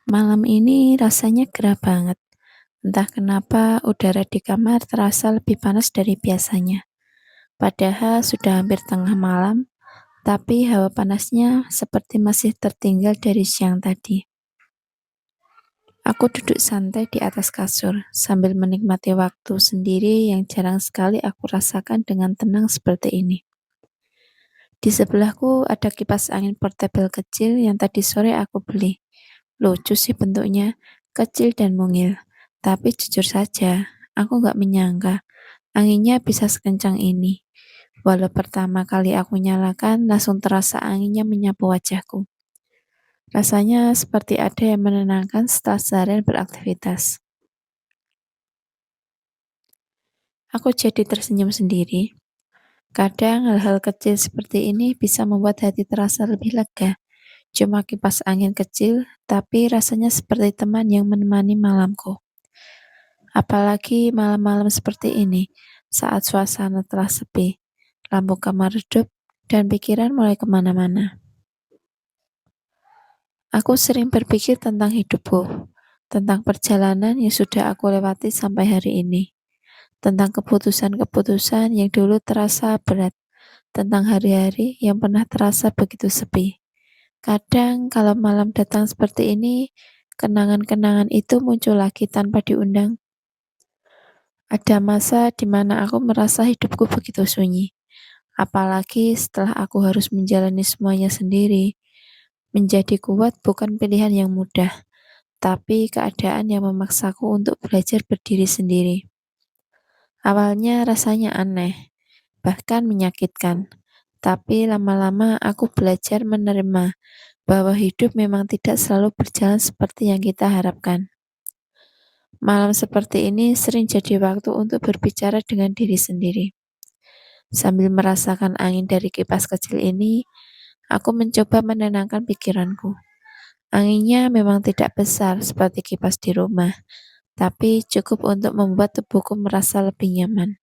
Malam ini rasanya gerah banget. Entah kenapa udara di kamar terasa lebih panas dari biasanya. Padahal sudah hampir tengah malam, tapi hawa panasnya seperti masih tertinggal dari siang tadi. Aku duduk santai di atas kasur sambil menikmati waktu sendiri yang jarang sekali aku rasakan dengan tenang seperti ini. Di sebelahku ada kipas angin portable kecil yang tadi sore aku beli. Lucu sih bentuknya, kecil dan mungil. Tapi jujur saja, aku nggak menyangka anginnya bisa sekencang ini. Walau pertama kali aku nyalakan, langsung terasa anginnya menyapu wajahku. Rasanya seperti ada yang menenangkan setelah seharian beraktivitas. Aku jadi tersenyum sendiri. Kadang hal-hal kecil seperti ini bisa membuat hati terasa lebih lega. Cuma kipas angin kecil, tapi rasanya seperti teman yang menemani malamku. Apalagi malam-malam seperti ini, saat suasana telah sepi, lampu kamar redup, dan pikiran mulai kemana-mana. Aku sering berpikir tentang hidupku, tentang perjalanan yang sudah aku lewati sampai hari ini, tentang keputusan-keputusan yang dulu terasa berat, tentang hari-hari yang pernah terasa begitu sepi. Kadang kalau malam datang seperti ini, kenangan-kenangan itu muncul lagi tanpa diundang. Ada masa di mana aku merasa hidupku begitu sunyi, apalagi setelah aku harus menjalani semuanya sendiri. Menjadi kuat bukan pilihan yang mudah, tapi keadaan yang memaksaku untuk belajar berdiri sendiri. Awalnya rasanya aneh, bahkan menyakitkan, tapi lama-lama aku belajar menerima bahwa hidup memang tidak selalu berjalan seperti yang kita harapkan. Malam seperti ini sering jadi waktu untuk berbicara dengan diri sendiri. Sambil merasakan angin dari kipas kecil ini, aku mencoba menenangkan pikiranku. Anginnya memang tidak besar seperti kipas di rumah, tapi cukup untuk membuat tubuhku merasa lebih nyaman.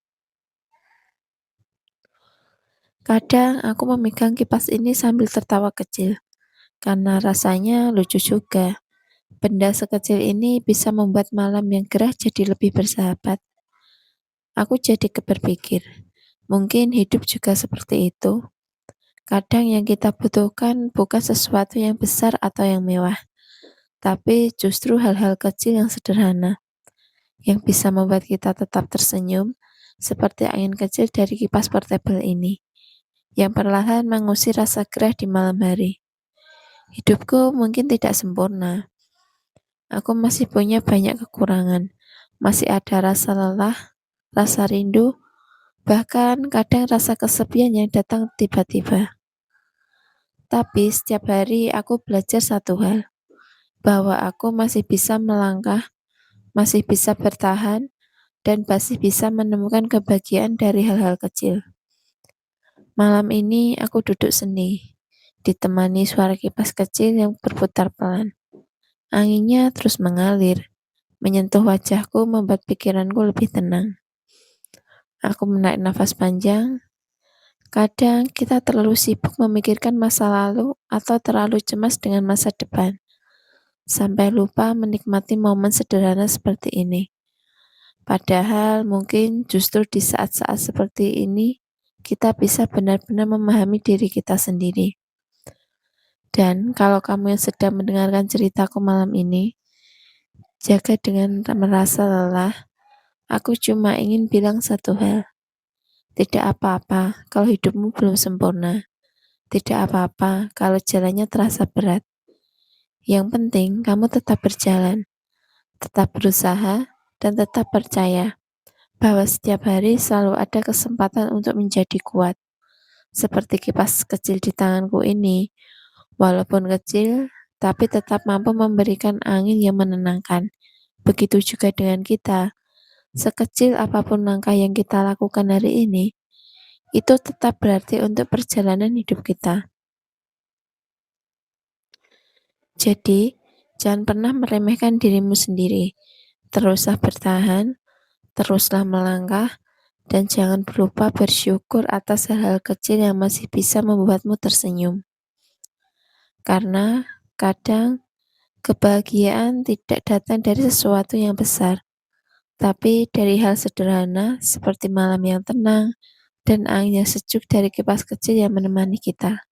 Kadang aku memegang kipas ini sambil tertawa kecil, karena rasanya lucu juga. Benda sekecil ini bisa membuat malam yang gerah jadi lebih bersahabat. Aku jadi berpikir, mungkin hidup juga seperti itu. Kadang yang kita butuhkan bukan sesuatu yang besar atau yang mewah, tapi justru hal-hal kecil yang sederhana, yang bisa membuat kita tetap tersenyum, seperti angin kecil dari kipas portable ini, yang perlahan mengusir rasa gerah di malam hari. Hidupku mungkin tidak sempurna. Aku masih punya banyak kekurangan. Masih ada rasa lelah, rasa rindu, bahkan kadang rasa kesepian yang datang tiba-tiba. Tapi setiap hari aku belajar satu hal, bahwa aku masih bisa melangkah, masih bisa bertahan, dan masih bisa menemukan kebahagiaan dari hal-hal kecil. Malam ini aku duduk seni, ditemani suara kipas kecil yang berputar pelan. Anginnya terus mengalir, menyentuh wajahku membuat pikiranku lebih tenang. Aku menarik nafas panjang. Kadang kita terlalu sibuk memikirkan masa lalu atau terlalu cemas dengan masa depan, sampai lupa menikmati momen sederhana seperti ini. Padahal mungkin justru di saat-saat seperti ini, kita bisa benar-benar memahami diri kita sendiri. Dan kalau kamu yang sedang mendengarkan ceritaku malam ini, jaga dengan merasa lelah. Aku cuma ingin bilang satu hal. Tidak apa-apa kalau hidupmu belum sempurna. Tidak apa-apa kalau jalannya terasa berat. Yang penting kamu tetap berjalan, tetap berusaha, dan tetap percaya bahwa setiap hari selalu ada kesempatan untuk menjadi kuat. Seperti kipas kecil di tanganku ini, walaupun kecil, tapi tetap mampu memberikan angin yang menenangkan. Begitu juga dengan kita. Sekecil apapun langkah yang kita lakukan hari ini, itu tetap berarti untuk perjalanan hidup kita. Jadi, jangan pernah meremehkan dirimu sendiri. Teruslah bertahan, teruslah melangkah, dan jangan lupa bersyukur atas hal-hal kecil yang masih bisa membuatmu tersenyum. Karena kadang Kebahagiaan tidak datang dari sesuatu yang besar, tapi dari hal sederhana seperti malam yang tenang dan angin yang sejuk dari kipas kecil yang menemani kita.